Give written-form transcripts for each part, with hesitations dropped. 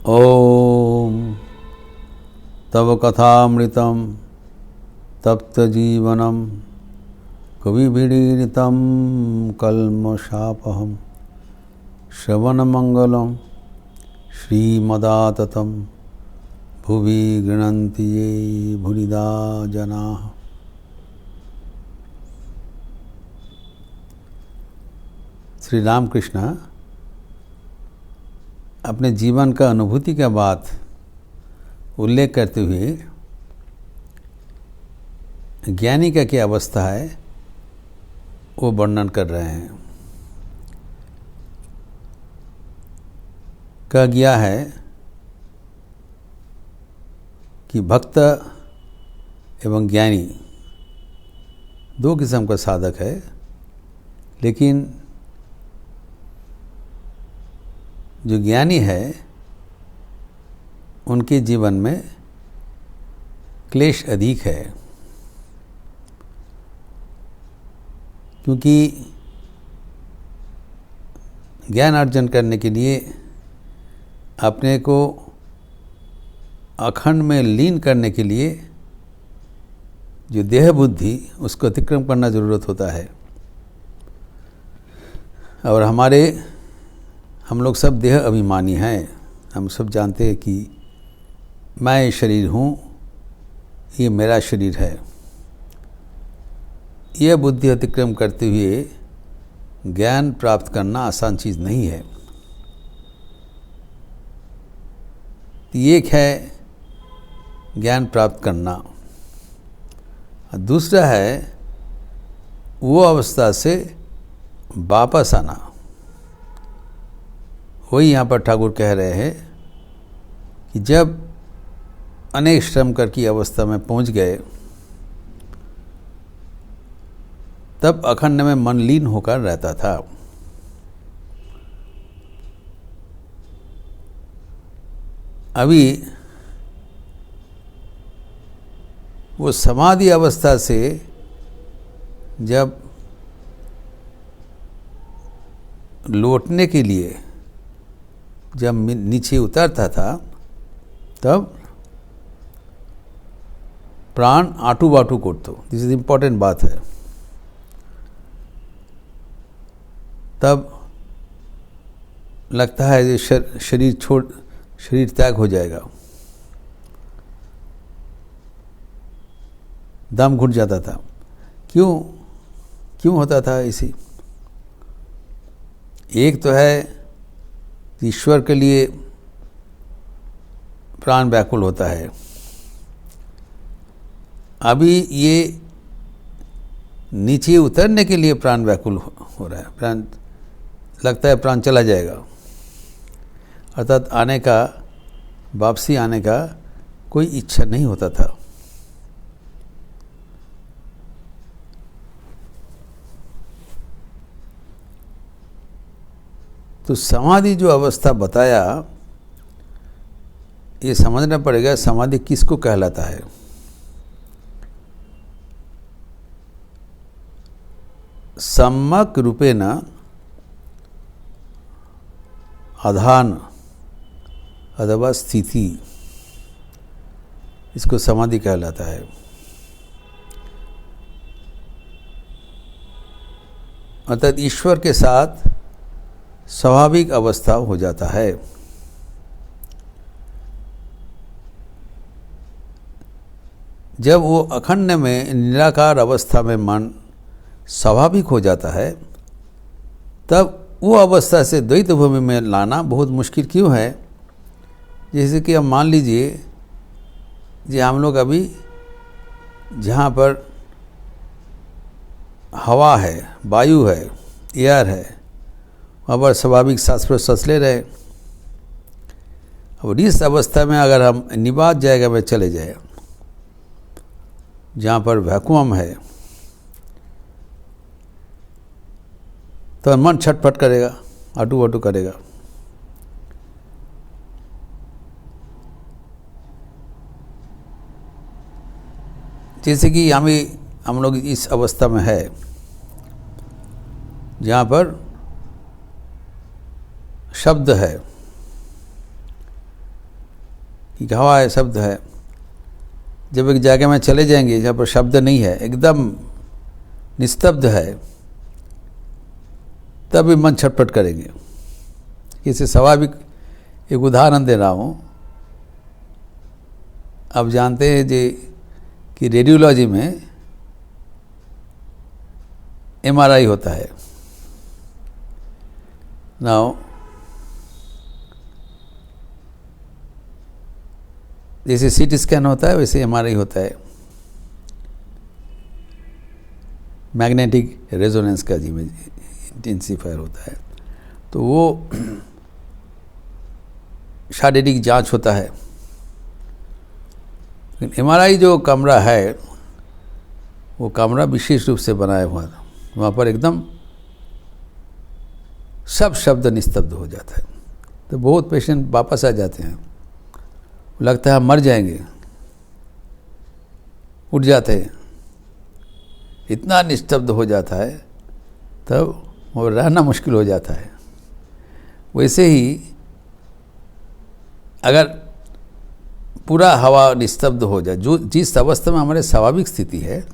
ओम तव कथामृतं तप्तजीवनं कविभिरीडितं कल्मषापहं श्रवणमंगलं श्रीमदाततं भुवि गृह्णन्ति ये भूरिदा जनाः। श्री रामकृष्ण अपने जीवन का अनुभूति के बाद उल्लेख करते हुए ज्ञानी का क्या अवस्था है वो वर्णन कर रहे हैं। कहा गया है कि भक्त एवं ज्ञानी दो किस्म का साधक है, लेकिन जो ज्ञानी है उनके जीवन में क्लेश अधिक है, क्योंकि ज्ञान अर्जन करने के लिए अपने को अखंड में लीन करने के लिए जो देह बुद्धि उसको अतिक्रम करना जरूरत होता है। और हम लोग सब देह अभिमानी हैं। हम सब जानते हैं कि मैं शरीर हूँ, ये मेरा शरीर है। यह बुद्धि अतिक्रम करते हुए ज्ञान प्राप्त करना आसान चीज़ नहीं है। एक है ज्ञान प्राप्त करना, दूसरा है वो अवस्था से वापस आना। वही यहाँ पर ठाकुर कह रहे हैं कि जब अनेक श्रम कर की अवस्था में पहुँच गए तब अखंड में मन लीन होकर रहता था। अभी वो समाधि अवस्था से जब लौटने के लिए जब नीचे उतरता था तब प्राण आटू बाटू करतो। दिस इज इम्पोर्टेंट बात है। तब लगता है ये शरीर त्याग हो जाएगा, दम घुट जाता था। क्यों होता था इसी? एक तो है ईश्वर के लिए प्राण व्याकुल होता है। अभी ये नीचे उतरने के लिए प्राण व्याकुल हो रहा है। प्राण लगता है प्राण चला जाएगा, अर्थात वापसी आने का कोई इच्छा नहीं होता था। तो समाधि जो अवस्था बताया, ये समझना पड़ेगा समाधि किसको कहलाता है। सम्यक रूपेण आधान अथवा स्थिति, इसको समाधि कहलाता है। अर्थात ईश्वर के साथ स्वाभाविक अवस्था हो जाता है। जब वो अखंड में निराकार अवस्था में मन स्वाभाविक हो जाता है तब वो अवस्था से द्वैत भूमि में लाना बहुत मुश्किल क्यों है। जैसे कि अब मान लीजिए जी हम लोग अभी जहाँ पर हवा है, वायु है, एयर है, वहाँ पर स्वाभाविक सांस प्रश्वास ले रहे। और इस अवस्था में अगर हम निवात जाएगा में चले जाए जहाँ पर वैक्यूम है तो मन छटपट करेगा, आटू वाटू करेगा। जैसे कि हम लोग इस अवस्था में है जहाँ पर शब्द है, कि हवा है, शब्द है। जब एक जगह में चले जाएंगे जहाँ पर शब्द नहीं है, एकदम निस्तब्ध है, तब भी मन छटपट करेंगे। इसे स्वाभाविक एक उदाहरण दे रहा हूँ। आप जानते हैं जी कि रेडियोलॉजी में MRI होता है। नाउ जैसे CT स्कैन होता है वैसे MRI होता है, मैग्नेटिक रेजोनेंस का इंटेंसिफायर होता है। तो वो शारीरिक जांच होता है। लेकिन MRI जो कमरा है वो कमरा विशेष रूप से बनाया हुआ था। वहाँ पर एकदम सब शब्द निस्तब्ध हो जाता है। तो बहुत पेशेंट वापस आ जाते हैं, लगता है हम मर जाएंगे, उठ जाते हैं, इतना निस्तब्ध हो जाता है, तब वो रहना मुश्किल हो जाता है। वैसे ही अगर पूरा हवा निस्तब्ध हो जाए, जो जिस अवस्था में हमारे स्वाभाविक स्थिति है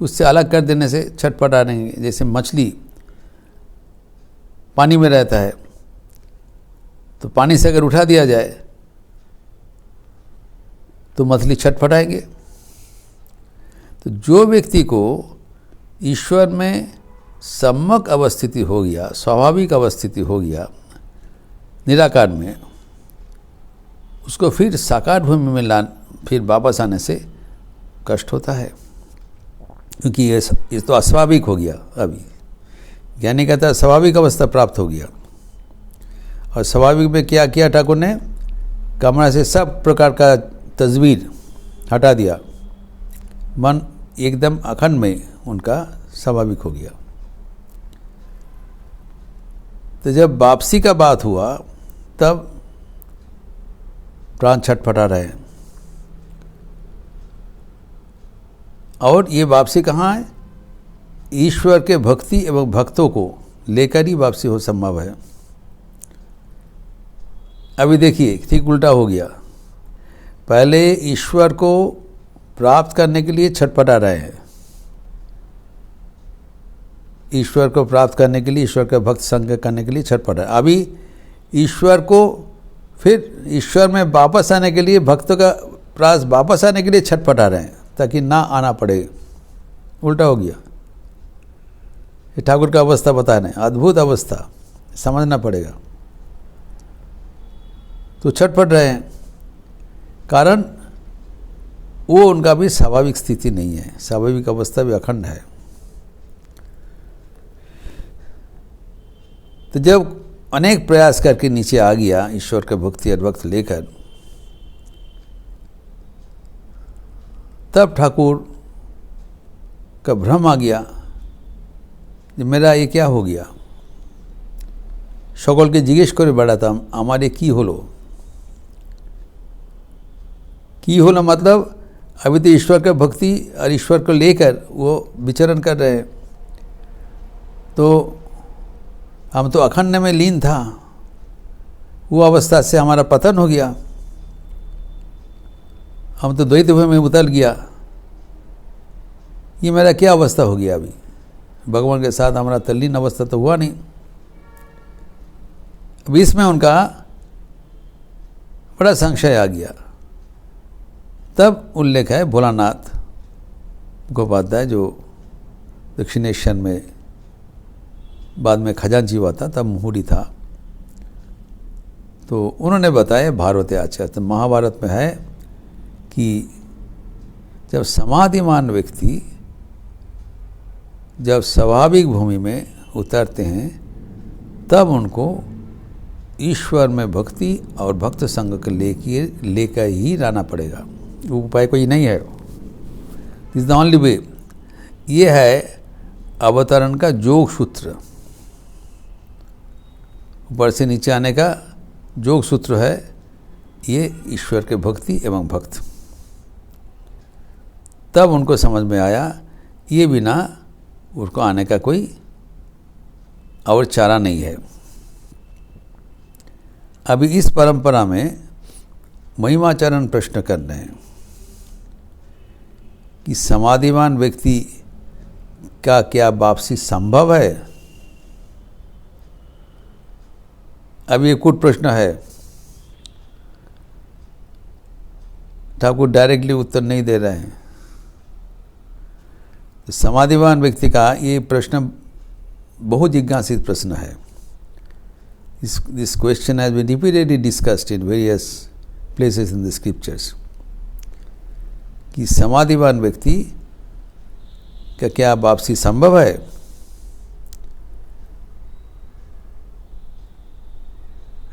उससे अलग कर देने से छटपटा नहीं। जैसे मछली पानी में रहता है, तो पानी से अगर उठा दिया जाए तो मछली छटपटाएंगे। तो जो व्यक्ति को ईश्वर में सम्यक अवस्थिति हो गया, स्वाभाविक अवस्थिति हो गया निराकार में, उसको फिर साकार भूमि में फिर वापस आने से कष्ट होता है, क्योंकि ये तो अस्वाभाविक हो गया। अभी ज्ञानी कहता है स्वाभाविक अवस्था प्राप्त हो गया। और स्वाभाविक में क्या किया ठाकुर ने? कमरा से सब प्रकार का तस्वीर हटा दिया, मन एकदम अखंड में उनका स्वाभाविक हो गया। तो जब वापसी का बात हुआ तब प्राण छटपटा रहे। और ये वापसी कहाँ है? ईश्वर के भक्ति एवं भक्तों को लेकर ही वापसी हो संभव है। अभी देखिए ठीक उल्टा हो गया। पहले ईश्वर को प्राप्त करने के लिए छटपटा रहे हैं, ईश्वर को प्राप्त करने के लिए, ईश्वर का भक्त संग करने के लिए छटपटा। अभी ईश्वर को फिर ईश्वर में वापस आने के लिए, भक्तों का प्रास वापस आने के लिए छटपटा रहे हैं ताकि ना आना पड़े। उल्टा हो गया। ये ठाकुर का अवस्था बताने, अद्भुत अवस्था, समझना पड़ेगा। तो छटपट रहे हैं, कारण वो उनका भी स्वाभाविक स्थिति नहीं है, स्वाभाविक अवस्था भी अखंड है। तो जब अनेक प्रयास करके नीचे आ गया ईश्वर के भक्ति भक्त लेकर, तब ठाकुर का भ्रम आ गया कि मेरा ये क्या हो गया। সকলকে জিজ্ঞেস করে বেড়াতাম আমারে কি হলো। की होना मतलब अभी तो ईश्वर का भक्ति और ईश्वर को लेकर वो विचरण कर रहे हैं। तो हम तो अखंड में लीन था, वो अवस्था से हमारा पतन हो गया, हम तो द्वैत में उतर गया। ये मेरा क्या अवस्था हो गया? अभी भगवान के साथ हमारा तल्लीन अवस्था तो हुआ नहीं। अभी इसमें उनका बड़ा संशय आ गया। तब उल्लेख है भोलानाथ गोपाध्याय, जो दक्षिणेश्वर में बाद में खजांची हुआ था, तब मुहुरी था। तो उन्होंने बताया भारत आचार्य, तो महाभारत में है कि जब समाधिमान व्यक्ति जब स्वाभाविक भूमि में उतरते हैं तब उनको ईश्वर में भक्ति और भक्त संग को लेकर ही रहना पड़ेगा। उपाय कोई नहीं है, इज द ओनली वे। ये है अवतरण का जोग सूत्र, ऊपर से नीचे आने का जोग सूत्र है ये ईश्वर के भक्ति एवं भक्त। तब उनको समझ में आया ये बिना उसको आने का कोई और चारा नहीं है। अभी इस परंपरा में महिमाचरण प्रश्न कर रहे हैं कि समाधिवान व्यक्ति का क्या वापसी संभव है। अब ये कूट प्रश्न है, ठाकुर डायरेक्टली उत्तर नहीं दे रहे हैं। तो समाधिवान व्यक्ति का ये प्रश्न बहुत जिज्ञासित प्रश्न है। This question has been repeatedly discussed in various places in the scriptures कि समाधिवान व्यक्ति का क्या वापसी संभव है।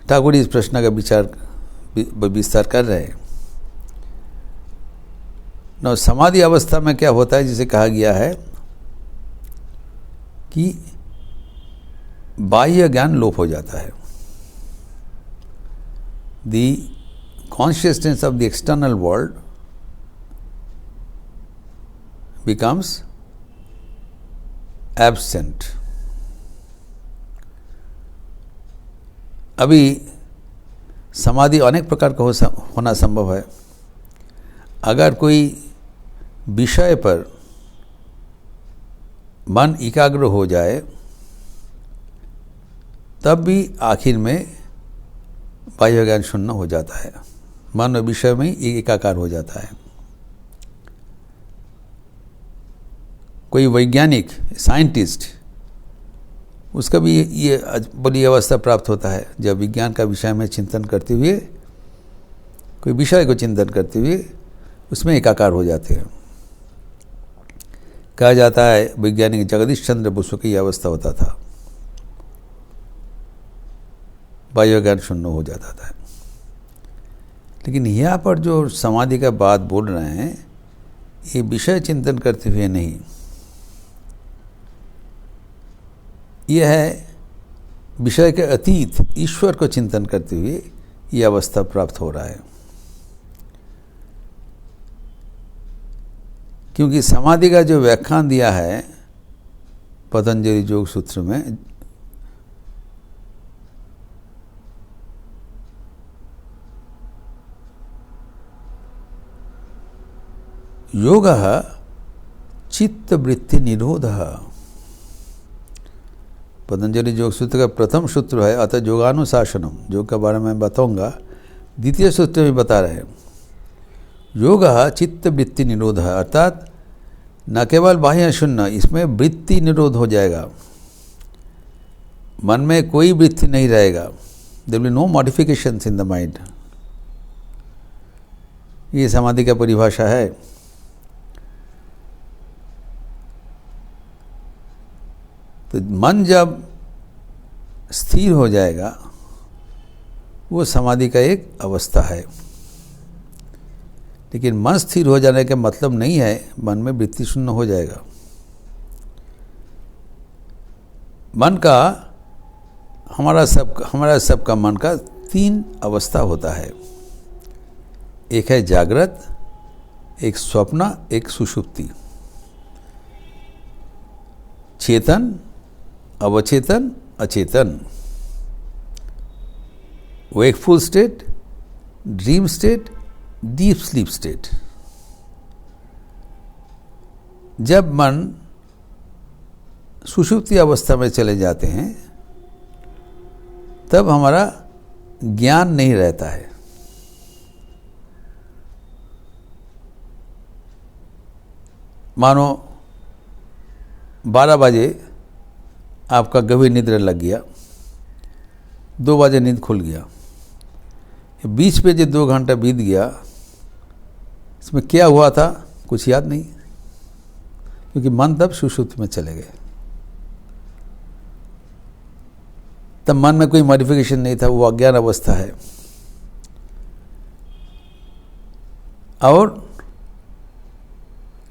ठाकुर इस प्रश्न का विस्तार कर रहे हैं। न समाधि अवस्था में क्या होता है, जिसे कहा गया है कि बाह्य ज्ञान लोप हो जाता है। The consciousness of the external world becomes absent. अभी समाधि अनेक प्रकार का होना संभव है। अगर कोई विषय पर मन एकाग्र हो जाए तब भी आखिर में बाह्य ज्ञान शून्य हो जाता है, मन और विषय में एकाकार हो जाता है। कोई वैज्ञानिक साइंटिस्ट, उसका भी ये बड़ी अवस्था प्राप्त होता है जब विज्ञान का विषय में चिंतन करते हुए, कोई विषय को चिंतन करते हुए उसमें एकाकार हो जाते हैं। कहा जाता है वैज्ञानिक जगदीश चंद्र बसु की अवस्था होता था, बाह्य ज्ञान शून्य हो जाता था। लेकिन यहाँ पर जो समाधि का बात बोल रहे हैं, ये विषय चिंतन करते हुए नहीं, यह है विषय के अतीत ईश्वर को चिंतन करते हुए ये अवस्था प्राप्त हो रहा है। क्योंकि समाधि का जो व्याख्यान दिया है पतंजलि योग सूत्र में, योगः चित्तवृत्ति निरोधः, पतंजलि योग सूत्र का प्रथम सूत्र है अतः योगानुशासनम, योग के बारे में बताऊंगा। द्वितीय सूत्र में बता रहे हैं योगः चित्तवृत्ति निरोधः, अर्थात न केवल बाह्य शून्य, इसमें वृत्ति निरोध हो जाएगा, मन में कोई वृत्ति नहीं रहेगा। There will be no modifications in the mind. ये समाधि का परिभाषा है। तो मन जब स्थिर हो जाएगा वो समाधि का एक अवस्था है। लेकिन मन स्थिर हो जाने का मतलब नहीं है मन में वृत्ति शून्य हो जाएगा। मन का हमारा सबका मन का 3 अवस्था होता है। एक है जागृत, एक स्वप्न, एक सुषुप्ति। चेतन, अवचेतन, अचेतन, wakeful state, dream state, deep sleep state. जब मन सुषुप्ति अवस्था में चले जाते हैं तब हमारा ज्ञान नहीं रहता है। मानो 12 बजे आपका गभीर निद्रा लग गया, 2 बजे नींद खुल गया, बीच पे जो 2 घंटा बीत गया, इसमें क्या हुआ था कुछ याद नहीं, क्योंकि मन तब सुषुप्ति में चले गए। तब मन में कोई मॉडिफिकेशन नहीं था, वो अज्ञान अवस्था है। और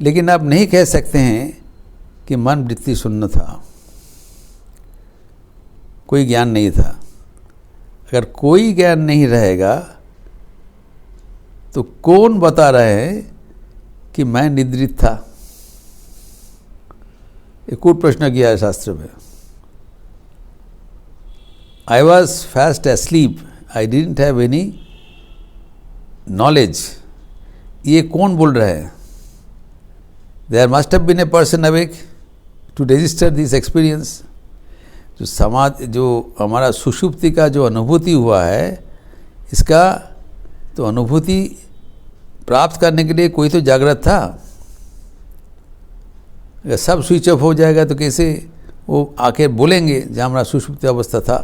लेकिन आप नहीं कह सकते हैं कि मन वृत्ति शून्य था, कोई ज्ञान नहीं था। अगर कोई ज्ञान नहीं रहेगा तो कौन बता रहे हैं कि मैं निद्रित था? एक और प्रश्न किया है शास्त्र में। I was fast asleep. I didn't have any knowledge, ये कौन बोल रहा है? There must have been a person awake to register this experience. जो हमारा सुषुप्ति का जो अनुभूति हुआ है, इसका तो अनुभूति प्राप्त करने के लिए कोई तो जागृत था। अगर सब स्विच ऑफ हो जाएगा तो कैसे वो आके बोलेंगे जहाँ हमारा सुषुप्ति अवस्था था।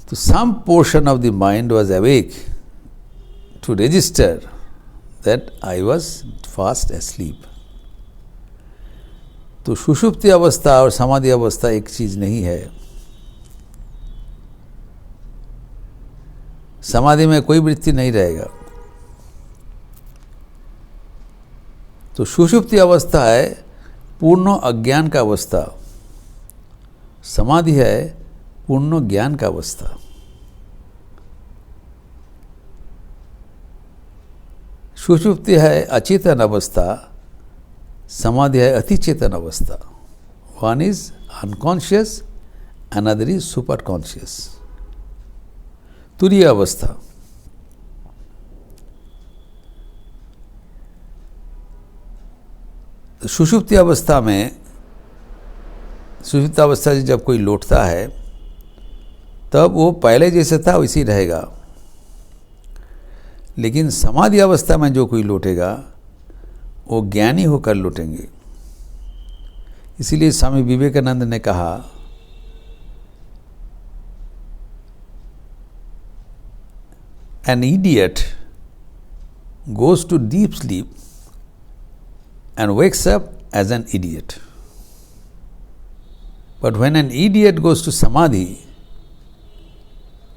तो some portion of the mind was awake to register that I was fast asleep. तो सुषुप्ति अवस्था और समाधि अवस्था एक चीज नहीं है। समाधि में कोई वृत्ति नहीं रहेगा। तो सुषुप्ति अवस्था है पूर्ण अज्ञान का अवस्था, समाधि है पूर्ण ज्ञान का अवस्था। सुषुप्ति है अचेतन अवस्था, समाधि है अतिचेतन अवस्था। One is unconscious, another is super conscious, तुरीय अवस्था। सुषुप्ति अवस्था में, सुषुप्ति अवस्था से जब कोई लौटता है तब वो पहले जैसे था वैसे ही रहेगा। लेकिन समाधि अवस्था में जो कोई लौटेगा वो ज्ञानी होकर लौटेंगे। इसीलिए स्वामी विवेकानंद ने कहा, an idiot goes to deep sleep and wakes up as an idiot. But when an idiot goes to samadhi,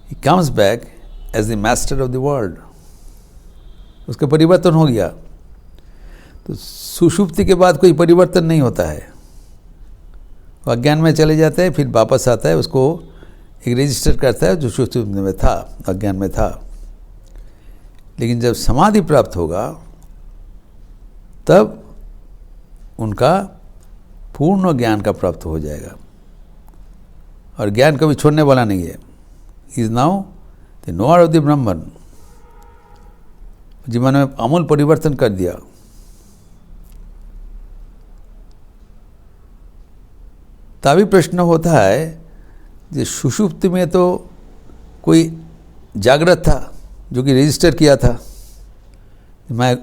he comes back as the master of the world. उसका परिवर्तन हो गया। तो सुषुप्ति के बाद कोई परिवर्तन नहीं होता है। वो अज्ञान में चले जाता है, फिर वापस आता है, उसको एक रजिस्टर करता है जो सुषुप्ति में था, अज्ञान में था। लेकिन जब समाधि प्राप्त होगा तब उनका पूर्ण ज्ञान का प्राप्त हो जाएगा। और ज्ञान कभी छोड़ने वाला नहीं है। Is now the knower of the Brahman. जीवन में आमूल परिवर्तन कर दिया। तभी प्रश्न होता है कि सुषुप्ति में तो कोई जागृत था जो कि रजिस्टर किया था, मैं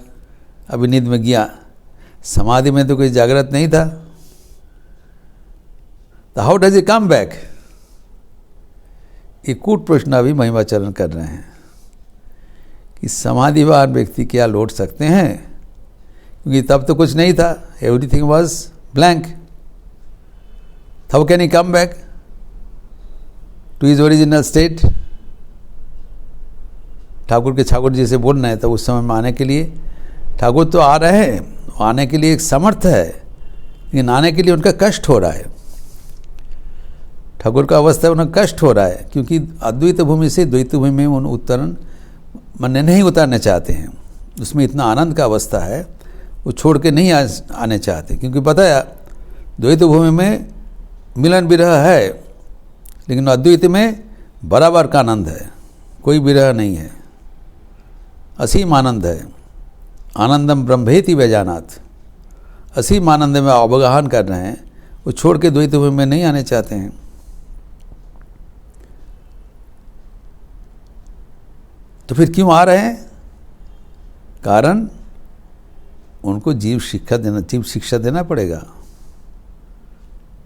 अभी नींद में गया। समाधि में तो कोई जागृत नहीं था। तो how does it come back? एक कूट प्रश्न अभी महिमाचरण कर रहे हैं कि समाधिवान व्यक्ति क्या लौट सकते हैं, क्योंकि तब तो कुछ नहीं था, everything was blank. How can he come back to his original state? Thakur के ठाकुर जी से बोलना है तो उस समय में आने के लिए ठाकुर तो आ रहे हैं, आने के लिए एक समर्थ है, लेकिन आने के लिए उनका कष्ट हो रहा है। ठाकुर का अवस्था उन्हें कष्ट हो रहा है, क्योंकि अद्वैत भूमि से द्वैत भूमि में उन उत्तरण मन नहीं उतारना चाहते हैं। उसमें इतना आनंद का अवस्था है, वो छोड़ के नहीं आने चाहते, क्योंकि पता है द्वैत भूमि में मिलन विरह है, लेकिन अद्वैत में बराबर का आनंद है, कोई विरह नहीं है, असीम आनंद है। आनंदम ब्रह्मेति वैजानात, असीम आनंद में अवगाहन कर रहे हैं। वो छोड़ के द्वैत भूमि में नहीं आने चाहते हैं। तो फिर क्यों आ रहे हैं? कारण उनको जीव शिक्षा देना पड़ेगा।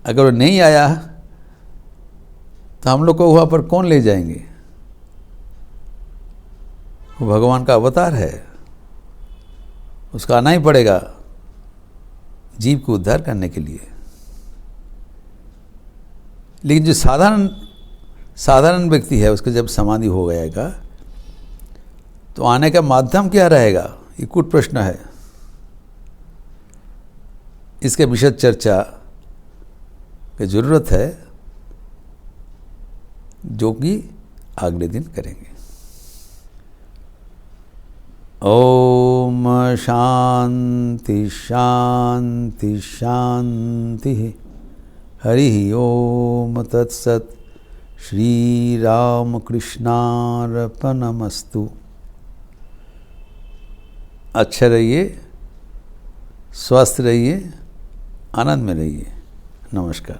अगर वो नहीं आया तो हम लोग को वहाँ पर कौन ले जाएंगे? वो भगवान का अवतार है, उसका आना ही पड़ेगा जीव को उद्धार करने के लिए। लेकिन जो साधारण व्यक्ति है, उसका जब समाधि हो जाएगा तो आने का माध्यम क्या रहेगा? ये कूट प्रश्न है। इसके विशद चर्चा की जरूरत है, जो कि अगले दिन करेंगे। ओम शांति शांति शांति। हरि ओम तत्सत। श्री राम कृष्णार्पणमस्तु। अच्छे रहिए, स्वस्थ रहिए, आनंद में रहिए। नमस्कार।